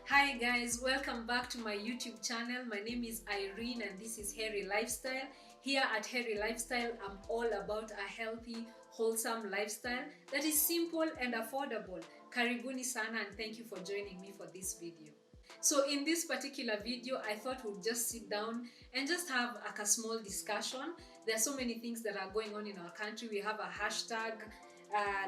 Hi guys, welcome back to my YouTube channel. My name is Irene and this is Hairy Lifestyle. Here at Hairy Lifestyle, I'm all about a healthy, wholesome lifestyle that is simple and affordable. Karibuni sana and thank you for joining me for this video. So in this particular video, I thought we'd just sit down and just have a small discussion. There are so many things that are going on in our country. We have a hashtag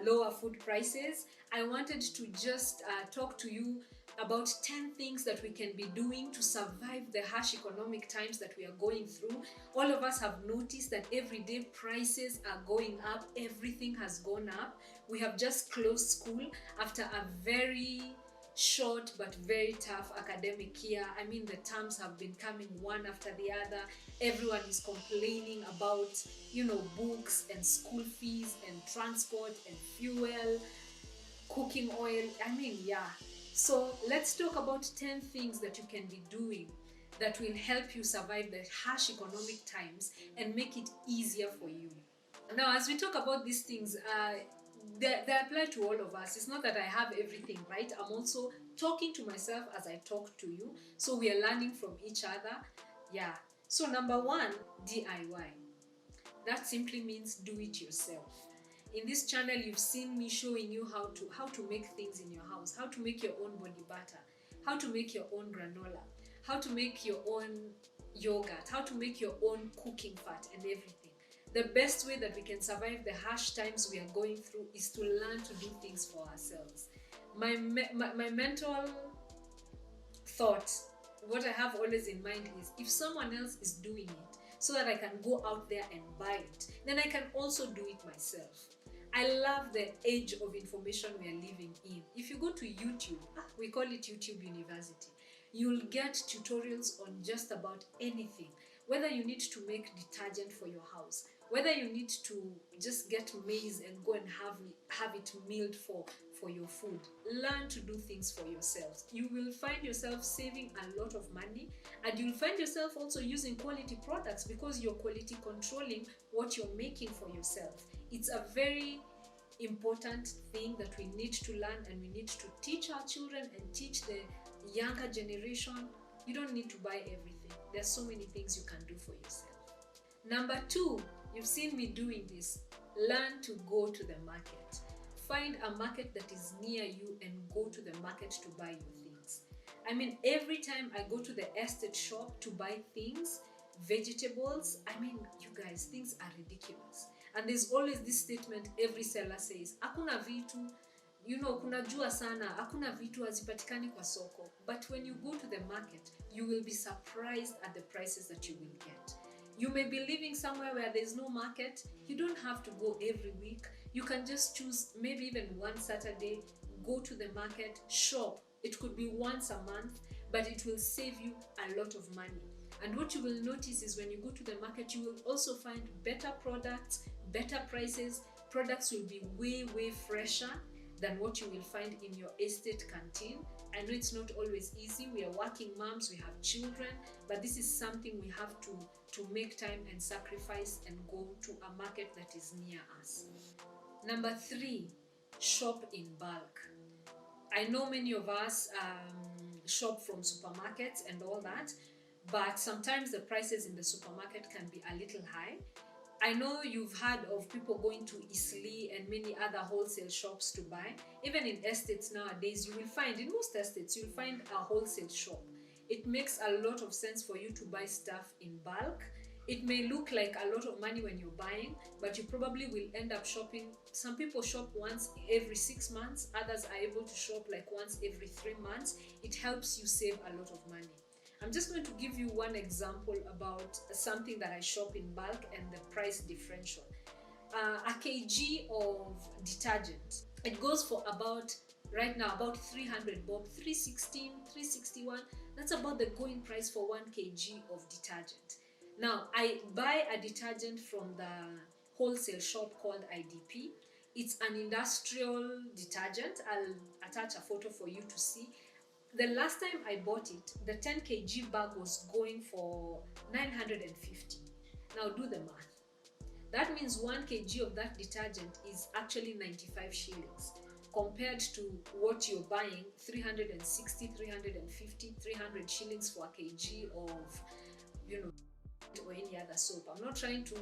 lower food prices. I wanted to just talk to you about 10 things that we can be doing to survive the harsh economic times that we are going through. All of us have noticed that everyday prices are going up, everything has gone up. We have just closed school after a very short but very tough academic year. I mean, the terms have been coming one after the other. Everyone is complaining about, books and school fees and transport and fuel, cooking oil. So let's talk about 10 things that you can be doing that will help you survive the harsh economic times and make it easier for you. Now, as we talk about these things, they apply to all of us. It's not that I have everything right. I'm also talking to myself as I talk to you. So we are learning from each other. Yeah. So number one, DIY. That simply means do it yourself. In this channel, you've seen me showing you how to make things in your house, how to make your own body butter, how to make your own granola, how to make your own yogurt, how to make your own cooking fat and everything. The best way that we can survive the harsh times we are going through is to learn to do things for ourselves. My mental thought, what I have always in mind is, if someone else is doing it so that I can go out there and buy it, then I can also do it myself. I love the age of information we are living in. If you go to YouTube, we call it YouTube University, you'll get tutorials on just about anything. Whether you need to make detergent for your house, whether you need to just get maize and go and have it milled for your food. Learn to do things for yourselves. You will find yourself saving a lot of money, and you'll find yourself also using quality products because you're quality controlling what you're making for yourself. It's a very important thing that we need to learn, and we need to teach our children and teach the younger generation. You don't need to buy everything. There's so many things you can do for yourself. Number two, you've seen me doing this. Learn to go to the market. Find a market that is near you and go to the market to buy your things. I mean, every time I go to the estate shop to buy things, vegetables, you guys, things are ridiculous. And there's always this statement every seller says, hakuna vitu, kuna jua sana, hakuna vitu hazipatikani kwa soko. But when you go to the market, you will be surprised at the prices that you will get. You may be living somewhere where there's no market. You don't have to go every week. You can just choose maybe even one Saturday, go to the market, shop. It could be once a month, but it will save you a lot of money. And what you will notice is when you go to the market, you will also find better products, better prices. Products will be way, way fresher than what you will find in your estate canteen. I know it's not always easy. We are working moms, we have children, but this is something we have to make time and sacrifice and go to a market that is near us. Number three, shop in bulk. I know many of us shop from supermarkets and all that, but sometimes the prices in the supermarket can be a little high. I know you've heard of people going to Eastleigh and many other wholesale shops to buy. Even in estates nowadays, you will find, in most estates, you'll find a wholesale shop. It makes a lot of sense for you to buy stuff in bulk. It may look like a lot of money when you're buying, but you probably will end up shopping. Some people shop once every 6 months. Others are able to shop like once every 3 months. It helps you save a lot of money. I'm just going to give you one example about something that I shop in bulk and the price differential. A kg of detergent, it goes for right now about 300 bob, 316, 361. That's about the going price for 1 kg of detergent. Now, I buy a detergent from the wholesale shop called IDP. It's an industrial detergent. I'll attach a photo for you to see. The last time I bought it, the 10 kg bag was going for 950. Now do the math. That means 1 kg of that detergent is actually 95 shillings. compared to what you're buying, 360, 350, 300 shillings for a kg of, or any other soap. I'm not trying to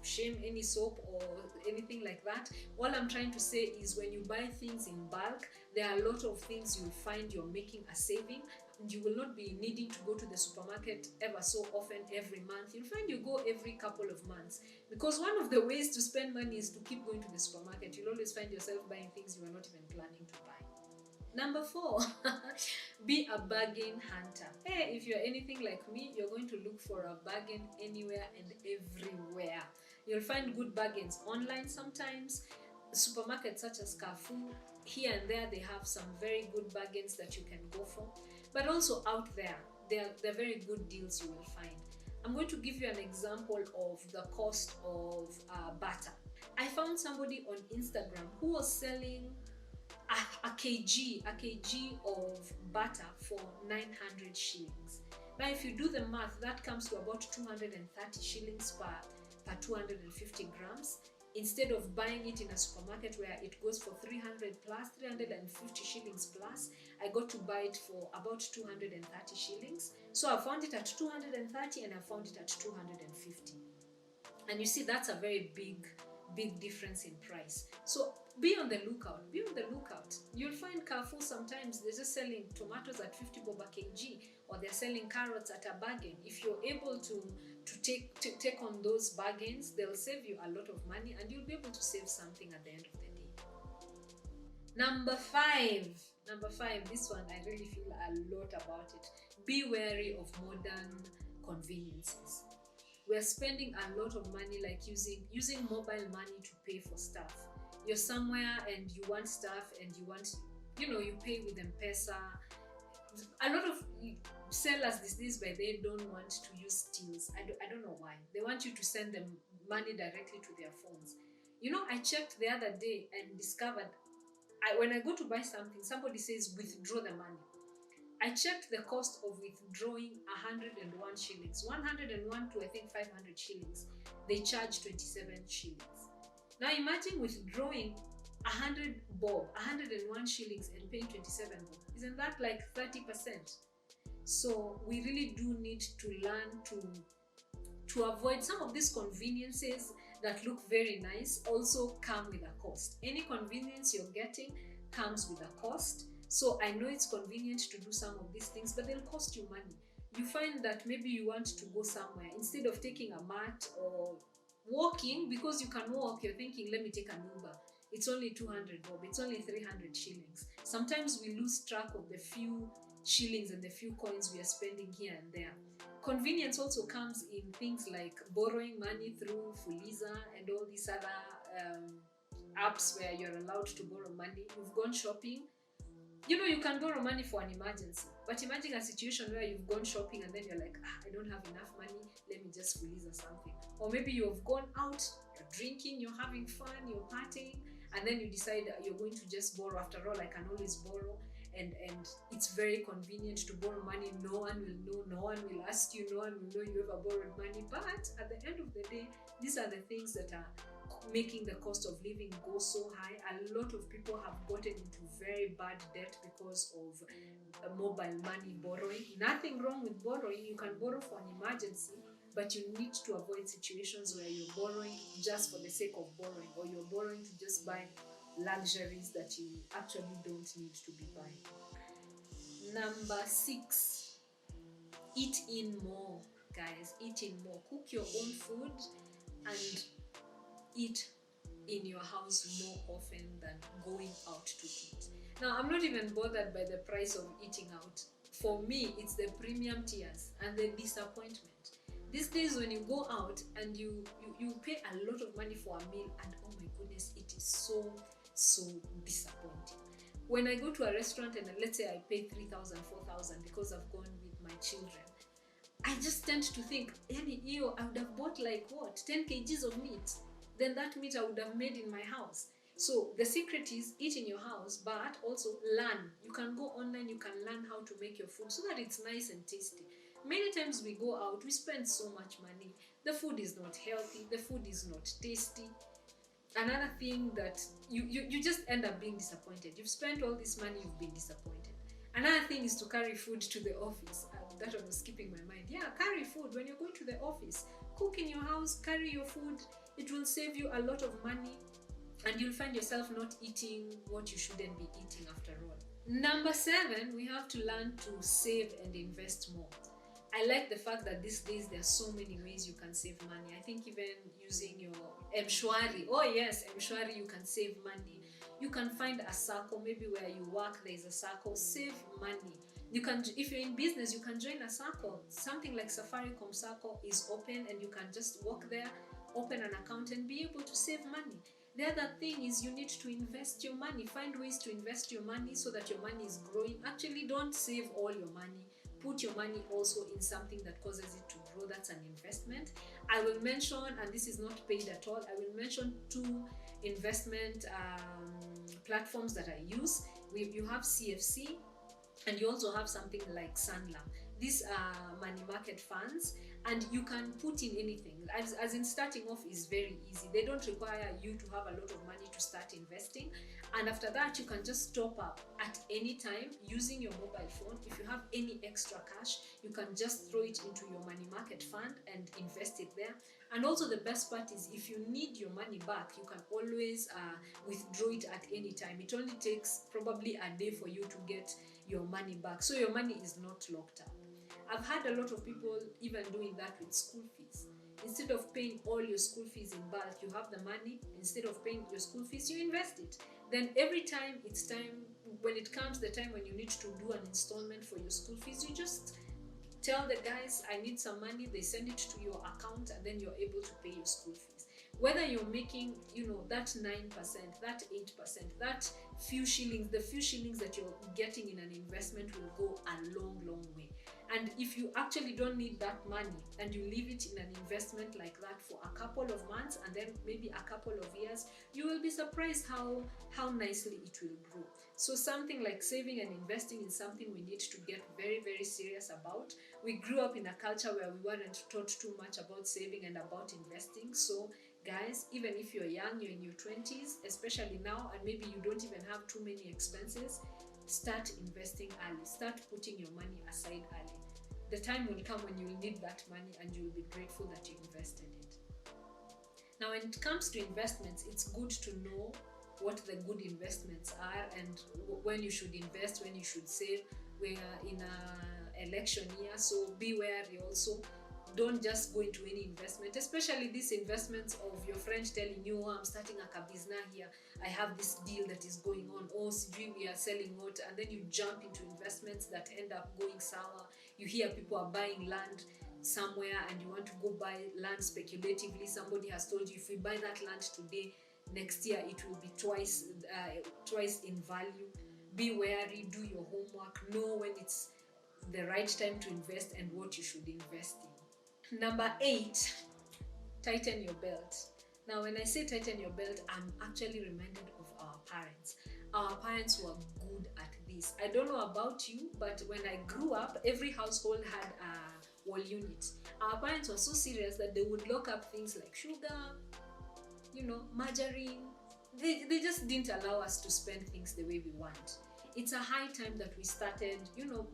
shame any soap or anything like that. All I'm trying to say is when you buy things in bulk, there are a lot of things you'll find you're making a saving. You will not be needing to go to the supermarket ever so often every month. You'll find you go every couple of months, because one of the ways to spend money is to keep going to the supermarket. You'll always find yourself buying things you were not even planning to buy. Number 4, be a bargain hunter. Hey, if you're anything like me, you're going to look for a bargain anywhere and everywhere. You'll find good bargains online sometimes. Supermarkets such as Carrefour, here and there, they have some very good bargains that you can go for. But also out there, they're very good deals you will find. I'm going to give you an example of the cost of butter. I found somebody on Instagram who was selling a kg of butter for 900 shillings. Now, if you do the math, that comes to about 230 shillings per 250 grams. Instead of buying it in a supermarket where it goes for 300 plus, 350 shillings plus, I got to buy it for about 230 shillings. So I found it at 230 and I found it at 250. And you see, that's a very big difference in price. So be on the lookout. You'll find Carrefour sometimes they're just selling tomatoes at 50 bob a kg, or they're selling carrots at a bargain. If you're able to take on those bargains, they'll save you a lot of money and you'll be able to save something at the end of the day. Number five, this one I really feel a lot about it. Be wary of modern conveniences. We're spending a lot of money, like using mobile money to pay for stuff. You're somewhere and you want stuff and you pay with M-Pesa. A lot of sellers these days, but they don't want to use steals. I don't know why. They want you to send them money directly to their phones. I checked the other day and discovered when I go to buy something, somebody says withdraw the money. I checked the cost of withdrawing 101 shillings. 101 to I think 500 shillings. They charge 27 shillings. Now imagine withdrawing 101 shillings and paying 27 bob. Isn't that like 30%? So we really do need to learn to avoid some of these conveniences that look very nice also come with a cost. Any convenience you're getting comes with a cost. So I know it's convenient to do some of these things, but they'll cost you money. You find that maybe you want to go somewhere. Instead of taking a mat or walking, because you can walk, you're thinking, let me take an Uber. It's only 200 bob. It's only 300 shillings. Sometimes we lose track of the few shillings and the few coins we are spending here and there. Convenience also comes in things like borrowing money through Fuliza and all these other apps where you're allowed to borrow money. You've gone shopping. You can borrow money for an emergency, but imagine a situation where you've gone shopping and then you're like, I don't have enough money, let me just Fuliza something. Or maybe you've gone out, you're drinking, you're having fun, you're partying, and then you decide you're going to just borrow. After all, I can always borrow, and it's very convenient to borrow money. No one will know, no one will ask you, no one will know you ever borrowed money. But at the end of the day, these are the things that are making the cost of living go so high. A lot of people have gotten into very bad debt because of mobile money borrowing. Nothing wrong with borrowing. You can borrow for an emergency, but you need to avoid situations where you're borrowing just for the sake of borrowing, or you're borrowing to just buy luxuries that you actually don't need to be buying. Number 6, eat in more, guys. Eat in more. Cook your own food and eat in your house more often than going out to eat. Now, I'm not even bothered by the price of eating out. For me, it's the premium tiers and the disappointment. These days when you go out and you pay a lot of money for a meal, and oh my goodness, it is so disappointing. When I go to a restaurant and let's say I pay 3,000, 4,000 because I've gone with my children, I just tend to think, I would have bought 10 kgs of meat. Then that meat I would have made in my house. So the secret is eat in your house, but also learn. You can go online, you can learn how to make your food so that it's nice and tasty. Many times we go out, we spend so much money. The food is not healthy, the food is not tasty. Another thing that you just end up being disappointed. You've spent all this money, you've been disappointed. Another thing is to carry food to the office. That one was skipping my mind. Yeah, carry food when you're going to the office. Cook in your house, carry your food. It will save you a lot of money, and you'll find yourself not eating what you shouldn't be eating after all. Number 7, we have to learn to save and invest more. I like the fact that these days there are so many ways you can save money. I think even using your Mshwari. Oh yes, Mshwari, you can save money. You can find a circle, maybe where you work, there is a circle. Save money. You can, if you're in business, you can join a circle. Something like Safaricom Circle is open, and you can just walk there, open an account, and be able to save money. The other thing is you need to invest your money. Find ways to invest your money so that your money is growing. Actually, don't save all your money. Put your money also in something that causes it to grow. That's an investment. I will mention, and this is not paid at all, I will mention 2 investment platforms that I use. You have CFC, and you also have something like Sanlam. These are money market funds, and you can put in anything. As in, starting off is very easy. They don't require you to have a lot of money to start investing, and after that you can just top up at any time using your mobile phone. If you have any extra cash, you can just throw it into your money market fund and invest it there. And also, the best part is, if you need your money back, you can always withdraw it at any time. It only takes probably a day for you to get your money back, so your money is not locked up. I've had a lot of people even doing that with school fees. Instead of paying all your school fees in bulk, you have the money. Instead of paying your school fees, you invest it. Then every time it's time, when it comes the time when you need to do an installment for your school fees, you just tell the guys, I need some money. They send it to your account, and then you're able to pay your school fees. Whether you're making, that 9%, that 8%, that few shillings, the few shillings that you're getting in an investment will go a long, long way. And if you actually don't need that money, and you leave it in an investment like that for a couple of months, and then maybe a couple of years, you will be surprised how nicely it will grow. So something like saving and investing is something we need to get very, very serious about. We grew up in a culture where we weren't taught too much about saving and about investing. So guys, even if you're young, you're in your 20s, especially now, and maybe you don't even have too many expenses, start investing early. Start putting your money aside early. The time will come when you'll need that money, and you'll be grateful that you invested it. Now, when it comes to investments, it's good to know what the good investments are, and when you should invest, when you should save. We're in an election year, so be wary also. Don't just go into any investment, especially these investments of your friend telling you, oh, I'm starting a kabizna here, I have this deal that is going on, oh, we are selling what, and then you jump into investments that end up going sour. You hear people are buying land somewhere, and you want to go buy land speculatively. Somebody has told you, if we buy that land today, next year it will be twice in value. Be wary, do your homework, know when it's the right time to invest and what you should invest in. Number 8, tighten your belt. Now, when I say tighten your belt, I'm actually reminded of our parents. Our parents were good at this. I don't know about you, but when I grew up, every household had a wall unit. Our parents were so serious that they would lock up things like sugar, margarine. They just didn't allow us to spend things the way we want. It's a high time that we started,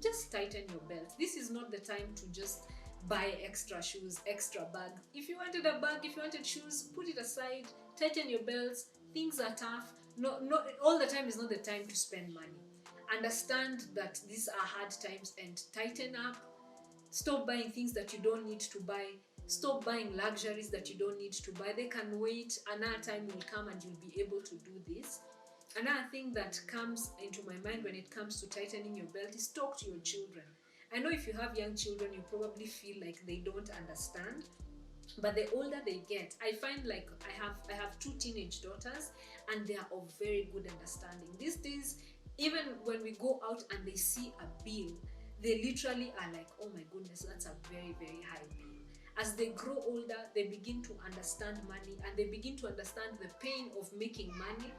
just tighten your belt. This is not the time to just buy extra shoes, extra bags. If you wanted a bag, if you wanted shoes, put it aside, tighten your belts. Things are tough. No, all the time is not the time to spend money. Understand that these are hard times and tighten up. Stop buying things that you don't need to buy. Stop buying luxuries that you don't need to buy. They can wait. Another time will come and you'll be able to do this. Another thing that comes into my mind when it comes to tightening your belt is talk to your children. I know if you have young children, you probably feel like they don't understand, but the older they get, I find like I have 2 teenage daughters, and they are of very good understanding. These days, even when we go out and they see a bill, they literally are like, oh my goodness, that's a very, very high bill. As they grow older, they begin to understand money, and they begin to understand the pain of making money.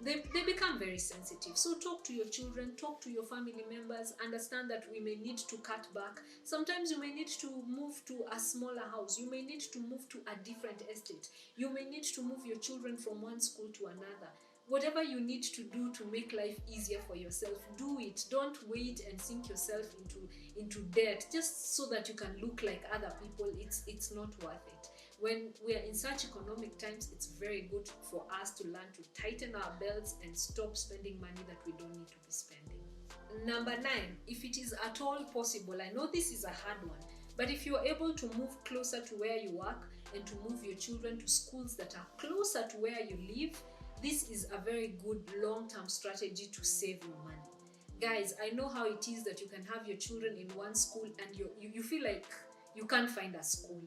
they become very sensitive. So talk to your children, talk to your family members, understand that we may need to cut back. Sometimes you may need to move to a smaller house, you may need to move to a different estate, you may need to move your children from one school to another. Whatever you need to do to make life easier for yourself, do it. Don't wait and sink yourself into debt just so that you can look like other people. It's not worth it. When we are in such economic times, it's very good for us to learn to tighten our belts and stop spending money that we don't need to be spending. Number 9, if it is at all possible, I know this is a hard one, but if you're able to move closer to where you work and to move your children to schools that are closer to where you live, this is a very good long-term strategy to save your money. Guys, I know how it is that you can have your children in one school and you feel like you can't find a school.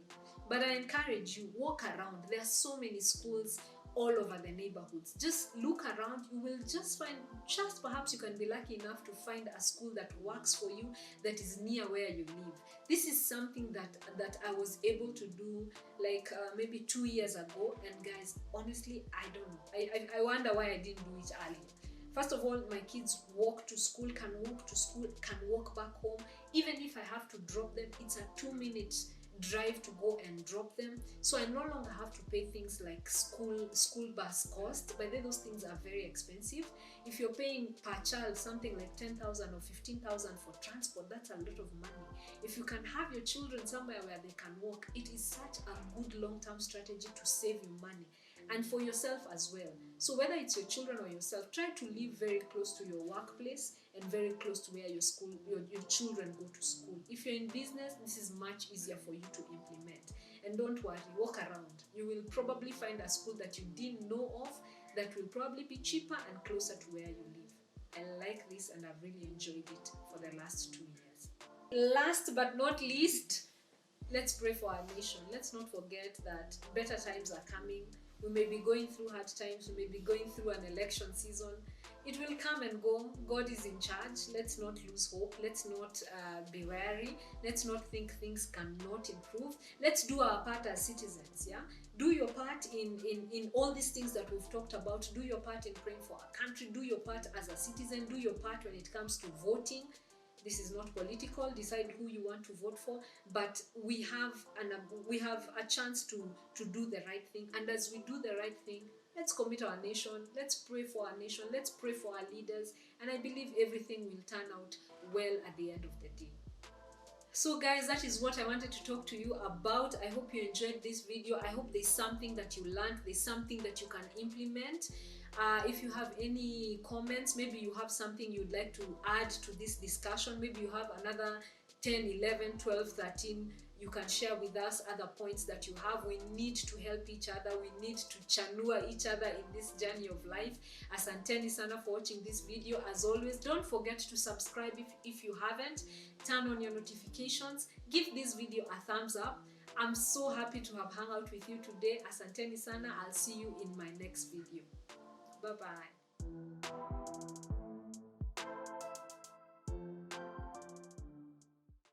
But I encourage you, walk around. There are so many schools all over the neighborhoods. Just look around. You will just find, just perhaps you can be lucky enough to find a school that works for you, that is near where you live. This is something that I was able to do like maybe 2 years ago. And guys, honestly, I don't know. I wonder why I didn't do it earlier. First of all, my kids walk to school, can walk to school, can walk back home. Even if I have to drop them, it's a 2-minute drive to go and drop them. So I no longer have to pay things like school bus cost. By then, those things are very expensive. If you're paying per child something like 10,000 or 15,000 for transport, that's a lot of money. If you can have your children somewhere where they can walk, it is such a good long-term strategy to save you money. And for yourself as well. So whether it's your children or yourself, try to live very close to your workplace and very close to where your children go to school. If you're in business, this is much easier for you to implement. And don't worry, walk around. You will probably find a school that you didn't know of that will probably be cheaper and closer to where you live. I like this and I've really enjoyed it for the last 2 years. Last but not least, let's pray for our nation. Let's not forget that better times are coming. We may be going through hard times. We may be going through an election season. It will come and go. God is in charge. Let's not lose hope. Let's not be wary. Let's not think things cannot improve. Let's do our part as citizens. Yeah, do your part in all these things that we've talked about. Do your part in praying for our country. Do your part as a citizen. Do your part when it comes to voting. This is not political. Decide who you want to vote for, but we have a chance to do the right thing. And as we do the right thing, let's commit our nation. Let's pray for our nation. Let's pray for our leaders. And I believe everything will turn out well at the end of the day. So guys, that is what I wanted to talk to you about. I hope you enjoyed this video. I hope there's something that you learned. There's something that you can implement. If you have any comments, maybe you have something you'd like to add to this discussion, maybe you have another 10, 11, 12, 13, you can share with us other points that you have. We need to help each other. We need to chanua each other in this journey of life. Asanteni sana for watching this video. As always, don't forget to subscribe if you haven't. Turn on your notifications. Give this video a thumbs up. I'm so happy to have hung out with you today. Asanteni sana. I'll see you in my next video. Bye-bye.